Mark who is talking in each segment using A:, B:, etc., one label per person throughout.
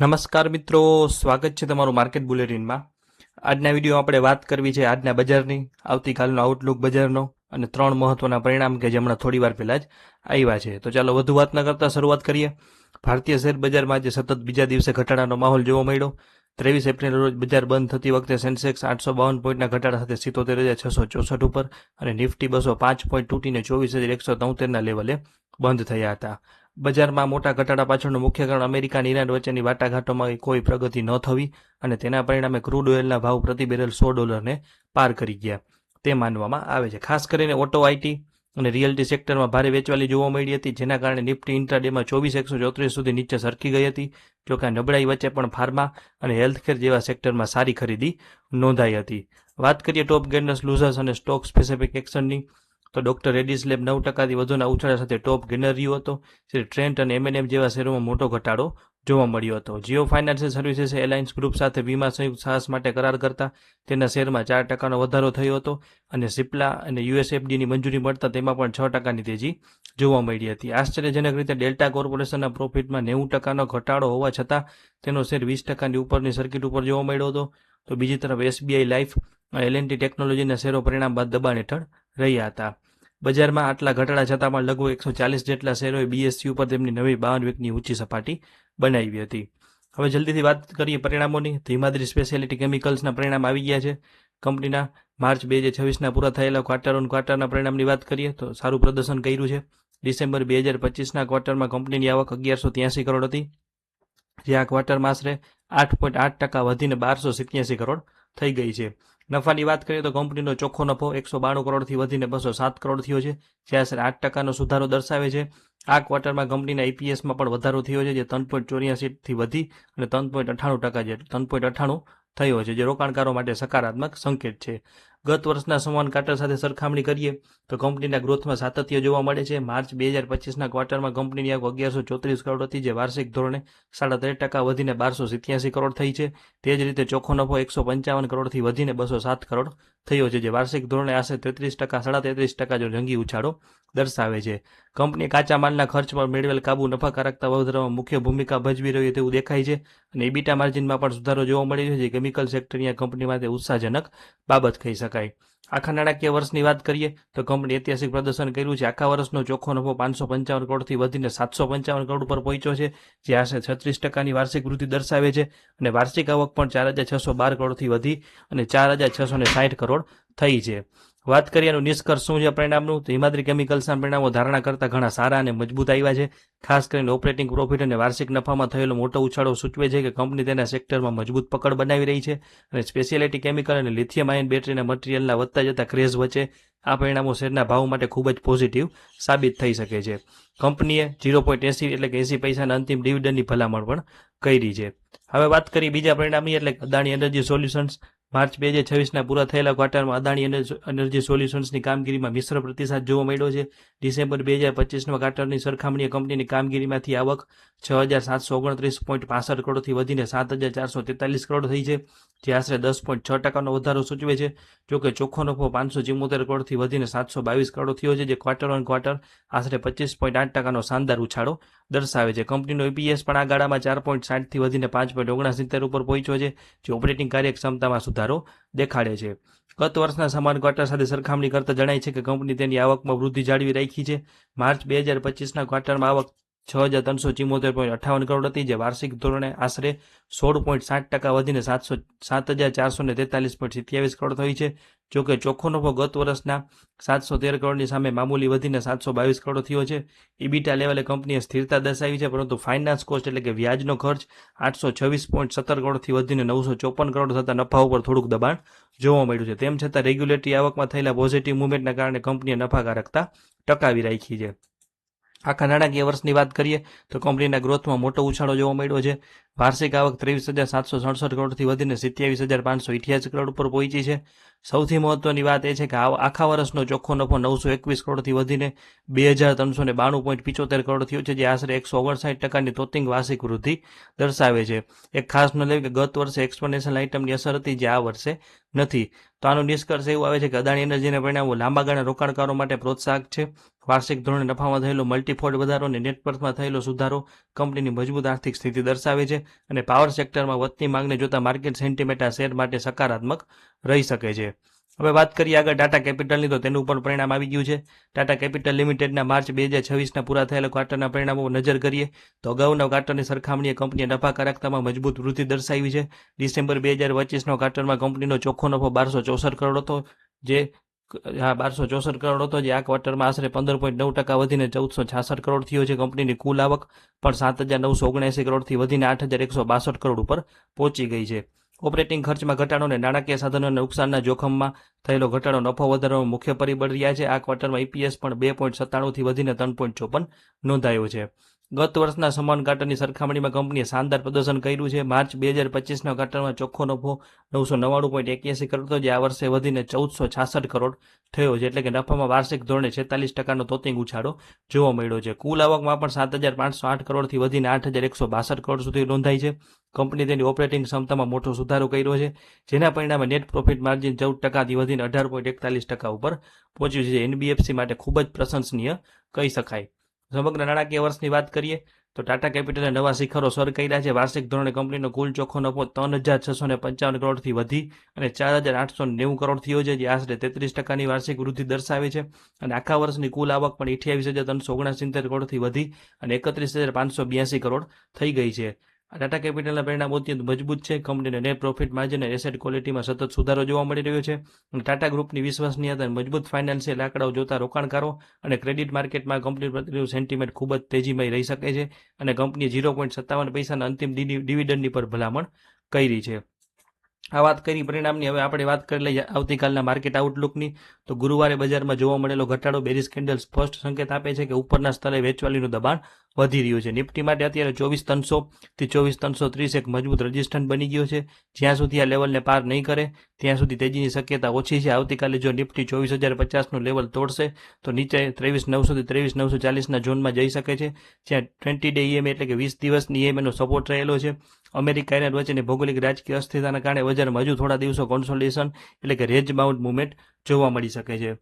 A: નમસ્કાર મિત્રો, સ્વાગત છે તમારું માર્કેટ બુલેટિનમાં. આજના વિડીયો આપણે વાત કરવી છે આજના બજારની, આવતીકાલનો આઉટલુક બજારનો અને 3 મહત્વના પરિણામ કે જે હમણાં થોડી વાર પહેલા જ આવ્યા છે. તો ચાલો વધુ વાત ન કરતા શરૂઆત કરીએ. ભારતીય શેર બજારમાં આજે સતત બીજા દિવસે ઘટાડાનો માહોલ જોવા મળ્યો. 23 એપ્રિલ રોજ બજાર બંધ થતી વખતે સેન્સેક્સ 852 પોઈન્ટના ઘટાડા સાથે 77,664 ઉપર અને નિફ્ટી 205 પોઈન્ટ તૂટીને 24,173ના લેવલે બંધ થયા હતા. બજારમાં મોટા ઘટાડા પાછળનું મુખ્ય કારણ અમેરિકા અને ઈરાન વચ્ચેની વાટાઘાટોમાં કોઈ પ્રગતિ ન થવી અને તેના પરિણામે ક્રૂડ ઓઇલના ભાવ પ્રતિ બેરલ $100 પાર કરી ગયા તે માનવામાં આવે છે. ખાસ કરીને ઓટો, આઈટી અને રિયલ્ટી સેક્ટરમાં ભારે વેચવાલી જોવા મળી હતી, જેના કારણે નિફ્ટી ઇન્ટ્રાડેમાં 24,134 સુધી નીચે સરકી ગઈ હતી. જોકે આ નબળાઈ વચ્ચે પણ ફાર્મા અને હેલ્થકેર જેવા સેક્ટરમાં સારી ખરીદી નોંધાઈ હતી. વાત કરીએ ટોપ ગેનર્સ, લૂઝર્સ અને સ્ટોક સ્પેસિફિક એક્શનની, તો ડોક્ટર રેડ્ડીઝ લેબ 9%થી વધુના ઉછાળા સાથે ટોપ ગેનર રહ્યો હતો. ટ્રેન્ટ અને એમએનએમ જેવા શેરોમાં મોટો ઘટાડો જોવા મળ્યો હતો. જીઓ ફાઇનાન્શિયલ સર્વિસીસે એલાયન્સ ગ્રુપ સાથે વીમા સંયુક્ત સાહસ માટે કરાર કરતા તેના શેરમાં 4%નો વધારો થયો હતો અને સિપ્લા અને યુએસએફડીની મંજૂરી મળતા તેમાં પણ 6%ની તેજી જોવા મળી હતી. આશ્ચર્યજનક રીતે ડેલ્ટા કોર્પોરેશનના પ્રોફિટમાં 90%નો ઘટાડો હોવા છતાં તેનો શેર 20%ની ઉપરની સર્કિટ ઉપર જોવા મળ્યો હતો. તો બીજી તરફ એસબીઆઈ લાઈફ અને એલએનટી ટેકનોલોજીના શેરો પરિણામ બાદ દબાણ હેઠળ રહ્યા હતા. બજારમાં આટલા ઘટાડા છતાં પણ લગભગ 140 જેટલા શેરોએ બીએસસી ઉપર તેમની નવી 52 વીકની ઊંચી સપાટી બનાવી હતી. હવે જલ્દીથી વાત કરીએ પરિણામોની. હિમાદ્રી સ્પેશિયાલિટી કેમિકલ્સના પરિણામ આવી ગયા છે. કંપનીના માર્ચ 2026ના પૂરા થયેલા ક્વાર્ટર ઓન ક્વાર્ટરના પરિણામની વાત કરીએ તો સારું પ્રદર્શન કર્યું છે. ડિસેમ્બર 2025ના ક્વાર્ટરમાં કંપનીની આવક 1183 કરોડ હતી, જે આ ક્વાર્ટરમાં આશરે 8.8% વધીને 1287 કરોડ થઈ ગઈ છે. નફાની વાત કરીએ તો કંપનીનો ચોખ્ખો નફો 192 કરોડથી વધીને 207 કરોડ થયો છે, જે આશરે 8%નો સુધારો દર્શાવે છે. આ ક્વાર્ટરમાં કંપનીના ઈપીએસમાં પણ વધારો થયો છે, જે 3.84થી વધી અને 3.98 થયો છે, જે રોકાણકારો માટે સકારાત્મક સંકેત છે. ગત વર્ષના સમાન ક્વાર્ટર સાથે સરખામણી કરીએ તો કંપનીના ગ્રોથમાં સાતત્ય જોવા મળે છે. માર્ચ 2025ના ક્વાર્ટરમાં કંપનીની આવક 1134 કરોડ હતી, જે વાર્ષિક ધોરણે 13.5% વધીને 1287 કરોડ થઈ છે. તે જ રીતે ચોખ્ખો નફો 155 કરોડથી વધીને 207 કરોડ થયો છે, જે વાર્ષિક ધોરણે આશરે 33% જો જંગી ઉછાળો દર્શાવે છે. કંપની કાચા માલના ખર્ચ પર મેળવેલ કાબુ નફાકારકતા વધારવામાં મુખ્ય ભૂમિકા ભજવી રહ્યું તેવું દેખાય છે અને ઇબીટા માર્જિનમાં પણ સુધારો જોવા મળી રહ્યો છે, જે કેમિકલ સેક્ટરની આ કંપની માટે ઉત્સાહજનક બાબત કહી શકાય. આખા નાણાકીય વર્ષની વાત કરીએ તો કંપની ઐતિહાસિક પ્રદર્શન કર્યું છે. આખા વર્ષનો ચોખ્ખો નફો 555 કરોડથી વધીને 755 કરોડ પર પહોંચ્યો છે, જે આશરે 36%ની વાર્ષિક વૃદ્ધિ દર્શાવે છે અને વાર્ષિક આવક પણ 4,612 કરોડથી વધી અને 4,660 કરોડ થઈ છે. વાત કરીએ એનું નિષ્કર્ષ શું છે પરિણામનું, તો હિમાદ્રી કેમિકલ્સના પરિણામો ધારણા કરતાં ઘણા સારા અને મજબૂત આવ્યા છે. ખાસ કરીને ઓપરેટિંગ પ્રોફિટ અને વાર્ષિક નફામાં થયેલો મોટો ઉછાળો સૂચવે છે કે કંપની તેના સેક્ટરમાં મજબૂત પકડ બનાવી રહી છે અને સ્પેશિયાલિટી કેમિકલ અને લિથિયમ આયન બેટરીના મટીરિયલના વધતા જતા ક્રેઝ વચ્ચે આ પરિણામો શેરના ભાવ માટે ખૂબ જ પોઝિટિવ સાબિત થઈ શકે છે. કંપનીએ 0.80 એટલે કે 80 પૈસાના અંતિમ ડિવિડન્ડની ભલામણ પણ કરી છે. હવે વાત કરીએ બીજા પરિણામની, એટલે અદાણી એનર્જી સોલ્યુશન્સ. માર્ચ 2026ના પૂરા થયેલા ક્વાર્ટરમાં અદાણી એનર્જી સોલ્યુશન્સની કામગીરીમાં મિશ્ર પ્રતિસાદ જોવા મળ્યો છે. ડિસેમ્બર 2025ના ક્વાર્ટરની સરખામણીએ કંપનીની કામગીરીમાંથી આવક 6,729.65 કરોડથી વધીને 7,443 કરોડ થઈ છે, જે આશરે 10.6%નો વધારો સૂચવે છે. જોકે ચોખ્ખો નફો 574 કરોડથી વધીને 722 કરોડ થયો છે, જે ક્વાર્ટર ઓન ક્વાર્ટર આશરે 25.8%નો શાનદાર ઉછાળો દર્શાવે છે. કંપનીનો ઈપીએસ પણ આ ગાળામાં 4.60થી વધીને 5.79 ઉપર પહોંચ્યો છે, જે ઓપરેટિંગ કાર્યક્ષમતામાં સુધારો દેખાડે છે. ગત વર્ષના સમાન ક્વાર્ટર સાથે સરખામણી કરતા જણાય છે કે કંપની તેની આવકમાં વૃદ્ધિ જાળવી રાખી છે. માર્ચ 2025ના ક્વાર્ટરમાં આવક 6,374.58 કરોડ હતી, જે વાર્ષિક ધોરણે આશરે 16.60% વધીને 7,443.27 કરોડ થઈ છે. જોકે ચોખ્ખો નફો ગત વર્ષના 713 કરોડની સામે મામૂલી વધીને 722 કરોડ થયો છે. ઇબીટા લેવલે કંપનીએ સ્થિરતા દર્શાવી છે, પરંતુ ફાઇનાન્સ કોસ્ટ એટલે કે વ્યાજનો ખર્ચ 826.17 કરોડથી વધીને 954 કરોડ થતા નફા ઉપર થોડુંક દબાણ જોવા મળ્યું છે. તેમ છતાં રેગ્યુલેટરી આવકમાં થયેલા પોઝિટિવ મુવમેન્ટના કારણે કંપનીએ નફાકારકતા ટકાવી રાખી છે. આખા નાણાકીય વર્ષની વાત કરીએ તો કંપનીના ગ્રોથમાં મોટો ઉછાળો જોવા મળ્યો છે. વાર્ષિક આવક 23,767 કરોડથી વધીને 27,588 કરોડ પર પહોંચી છે. સૌથી મહત્વની વાત એ છે કે આખા વર્ષનો ચોખ્ખો નફો 921 કરોડથી વધીને 2,392.75 કરોડ થયો છે, જે આશરે 159%ની તોતિંગ વાર્ષિક વૃદ્ધિ દર્શાવે છે. એક ખાસ નોંધ લેવી કે ગત વર્ષે એક્સપોનેન્શિયલ આઇટમની અસર હતી, જે આ વર્ષે નથી. તો આનો નિષ્કર્ષ એવું આવે છે કે અદાણી એનર્જીના પરિણામો લાંબા ગાળે રોકાણકારો માટે પ્રોત્સાહક છે. વાર્ષિક ધોરણે નફામાં થયેલો મલ્ટીફોલ્ડ વધારો અને નેટવર્થમાં થયેલો સુધારો કંપનીની મજબૂત આર્થિક સ્થિતિ દર્શાવે છે અને પાવર સેક્ટરમાં વધતી માંગને જોતા માર્કેટ સેન્ટિમેન્ટ આ શેર માટે સકારાત્મક રહી શકે છે. હવે વાત કરીએ આગળ ટાટા કેપિટલની, તો તેનું પણ પરિણામ આવી ગયું છે. ટાટા કેપિટલ લિમિટેડના માર્ચ 2026ના પૂરા થયેલા ક્વાર્ટરના પરિણામો નજર કરીએ તો અગાઉના ક્વાર્ટરની સરખામણીએ કંપનીએ નફાકારકતામાં મજબૂત વૃદ્ધિ દર્શાવી છે. ડિસેમ્બર 2025નો ક્વાર્ટરમાં કંપનીનો ચોખ્ખો નફો 1264 કરોડ હતો, જે 1264 કરોડ હતો, જે આ ક્વાર્ટરમાં આશરે 15.9% વધીને 1466 કરોડ થયો છે. કંપનીની કુલ આવક પણ 7,979 કરોડથી વધીને 8,162 કરોડ ઉપર પહોંચી ગઈ છે. ઓપરેટિંગ ખર્ચમાં ઘટાડો અને નાણાકીય સાધનોના નુકસાનના જોખમમાં થયેલો ઘટાડો નફો વધારવામાં મુખ્ય પરિબળ રહ્યા છે. આ ક્વાર્ટરમાં EPS પણ 2.97થી વધીને 3.54 નોંધાયો છે. ગત વર્ષના સમાન ક્વાર્ટરની સરખામણીમાં કંપનીએ શાનદાર પ્રદર્શન કર્યું છે. માર્ચ 2025ના ક્વાર્ટરમાં ચોખ્ખો નફો 999.81 કરોડ હતો, જે આ વર્ષે વધીને 1466 કરોડ થયો છે, એટલે કે નફામાં વાર્ષિક ધોરણે 46%નો તોતિંગ ઉછાળો જોવા મળ્યો છે. કુલ આવકમાં પણ 7,508 કરોડથી વધીને 8,162 કરોડ સુધી નોંધાઈ છે. કંપની તેની ઓપરેટિંગ ક્ષમતામાં મોટો સુધારો કર્યો છે, જેના પરિણામે નેટ પ્રોફિટ માર્જિન 14%થી વધીને 18.41% ઉપર પહોંચ્યું છે, જે NBFC માટે ખૂબ જ પ્રશંસનીય કહી શકાય. સમગ્ર નાણાકીય વર્ષની વાત કરીએ તો ટાટા કેપિટલે નવા શિખરો સર કર્યા છે. વાર્ષિક ધોરણે કંપનીનો કુલ ચોખ્ખો નફો 3,655 કરોડથી વધી અને 4,890 કરોડ થયો છે, જે આશરે 33%ની વાર્ષિક વૃદ્ધિ દર્શાવે છે. અને આખા વર્ષની કુલ આવક પણ 28,369 કરોડથી વધી અને 31,582 કરોડ થઈ ગઈ છે. ટાટા કેપિટલના પરિણામો અત્યંત મજબૂત છે. કંપનીને નેટ પ્રોફિટ માર્જિન અને એસેટ ક્વોલિટીમાં સતત સુધારો જોવા મળી રહ્યો છે. અને ટાટા ગ્રુપની વિશ્વસનીયતા અને મજબૂત ફાઇનાન્શિયલ આંકડાઓ જોતા રોકાણકારો અને ક્રેડિટ માર્કેટમાં કંપની પ્રત્યેનું સેન્ટિમેન્ટ ખૂબ જ તેજીમય રહી શકે છે. અને કંપનીએ 0.57 પૈસાના અંતિમ ડિવિડન્ડની પર ભલામણ કરી છે. આ વાત કરી પરિણામની. હવે આપણે વાત કરી લઈએ આવતીકાલના માર્કેટ આઉટલુકની. તો ગુરુવારે બજારમાં જોવા મળેલો ઘટાડો બેરિશ કેન્ડલ સ્પષ્ટ સંકેત આપે છે કે ઉપરના સ્તરે વેચવાલીનું દબાણ વધી રહ્યું છે. નિફ્ટી માટે અત્યારે 24,300 થી 24,330 એક મજબૂત રેઝિસ્ટન્સ બની ગયો છે. જ્યાં સુધી આ લેવલને પાર નહીં કરે ત્યાં સુધી તેજીની શક્યતા ઓછી છે. આવતીકાલે જો નિફ્ટી 24,050નું લેવલ તોડશે તો નીચે 23,900 થી 23,940ના ઝોનમાં જઈ શકે છે, જ્યાં 20 ડે EMA એટલે કે 20 દિવસની EMAનો સપોર્ટ રહેલો છે. અમેરિકા ઇરાન વચ્ચેની ભૌગોલિક રાજકીય અસ્થિરતાના કારણે બજારમાં હજુ થોડા દિવસો કોન્સોલિડેશન એટલે કે રેન્જ બાઉન્ડ મુવમેન્ટ જોવા મળી શકે છે.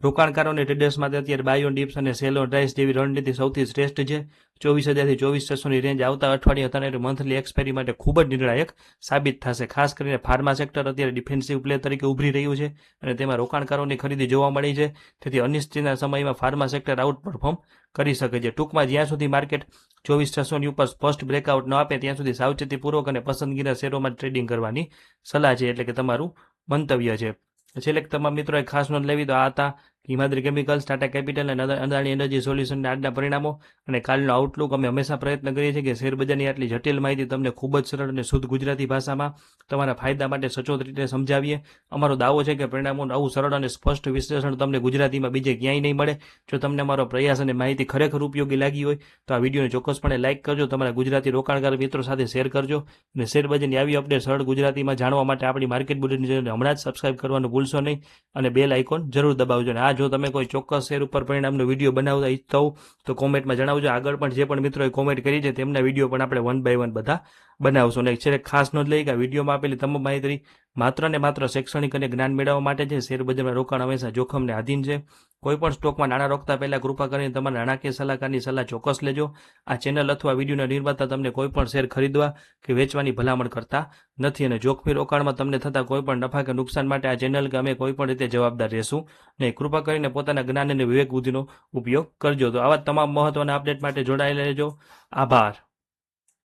A: રોકાણકારો અને ટ્રેડર્સ માટે અત્યારે બાય ઓન ડિપ્સ અને સેલ ઓન રાઇસ જેવી રણનીતિ સૌથી શ્રેષ્ઠ છે. 24,000 થી 24,600ની રેન્જ આવતા અઠવાડિયે હતા મંથલી એક્સપાયરી માટે ખૂબ જ નિર્ણાયક સાબિત થશે. ખાસ કરીને ફાર્મા સેક્ટર અત્યારે ડિફેન્સિવ પ્લે તરીકે ઉભરી રહ્યું છે અને તેમાં રોકાણકારોની ખરીદી જોવા મળી છે. તેથી અનિશ્ચિતના સમયમાં ફાર્મા સેક્ટર આઉટ પરફોર્મ કરી શકે છે. ટૂંકમાં જ્યાં સુધી માર્કેટ 24,600ની ઉપર સ્પષ્ટ બ્રેકઆઉટ ન આપે ત્યાં સુધી સાવચેતીપૂર્વક અને પસંદગીના શેરોમાં ટ્રેડિંગ કરવાની સલાહ છે, એટલે કે તમારું મંતવ્ય છે. છેલ્લે તમામ મિત્રોએ ખાસ નોંધ લેવી તો આ હતા હિમાદ્રી કેમિકલ્સ, ટાટા કેપિટલ અને અદાણી એનર્જી સોલ્યુશનના આજના પરિણામો અને કાલનો આઉટલુક. અમે હંમેશા પ્રયત્ન કરીએ છીએ કે શેરબજારની આટલી જટિલ માહિતી તમને ખૂબ જ સરળ અને શુદ્ધ ગુજરાતી ભાષામાં તમારા ફાયદા માટે સચોટ રીતે સમજાવીએ. અમારો દાવો છે કે પરિણામોનું આવું સરળ અને સ્પષ્ટ વિશ્લેષણ તમને ગુજરાતીમાં બીજે ક્યાંય નહીં મળે. જો તમને અમારો પ્રયાસ અને માહિતી ખરેખર ઉપયોગી લાગી હોય તો આ વિડીયોને ચોક્કસપણે લાઇક કરજો, તમારા ગુજરાતી રોકાણકાર મિત્રો સાથે શેર કરજો અને શેરબજારની આવી અપડેટ સરળ ગુજરાતીમાં જાણવા માટે આપણી માર્કેટ બુલેટિન ચેનલને હમણાં જ સબસ્ક્રાઇબ કરવાનું ભૂલશો નહીં અને બેલ આઇકોન જરૂર દબાવજો. અને જો તમે કોઈ ચોક્કસ શેર ઉપર પરિણામનો વિડીયો બનાવતા ઈચ્છતા હો તો કોમેન્ટમાં જણાવજો. આગળ પણ જે પણ મિત્રોએ કોમેન્ટ કરી છે તેમના વિડીયો પણ આપણે 1 by 1 બધા બનાવશું. અને છેલ્લે ખાસ નોંધ લઈ કે વિડીયોમાં આપેલી તમામ માહિતી માત્ર ને માત્ર શૈક્ષણિક અને જ્ઞાન મેળવવા માટે છે. શેરબજારમાં રોકાણ હંમેશા જોખમને આધીન છે. કોઈપણ સ્ટોકમાં નાણાં રોકતા પહેલા કૃપા કરીને તમારા નાણાકીય સલાહકારની સલાહ ચોક્કસ લેજો. આ ચેનલ અથવા વિડીયોના નિર્માતા તમને કોઈપણ શેર ખરીદવા કે વેચવાની ભલામણ કરતા નથી અને જોખમી રોકાણમાં તમને થતા કોઈપણ નફા કે નુકસાન માટે આ ચેનલ કે અમે કોઈપણ રીતે જવાબદાર રહેશું નહીં. કૃપા કરીને પોતાના જ્ઞાન અને વિવેક બુદ્ધિનો ઉપયોગ કરજો. તો આવા તમામ મહત્વના અપડેટ માટે જોડાયેલા રહેજો. આભાર.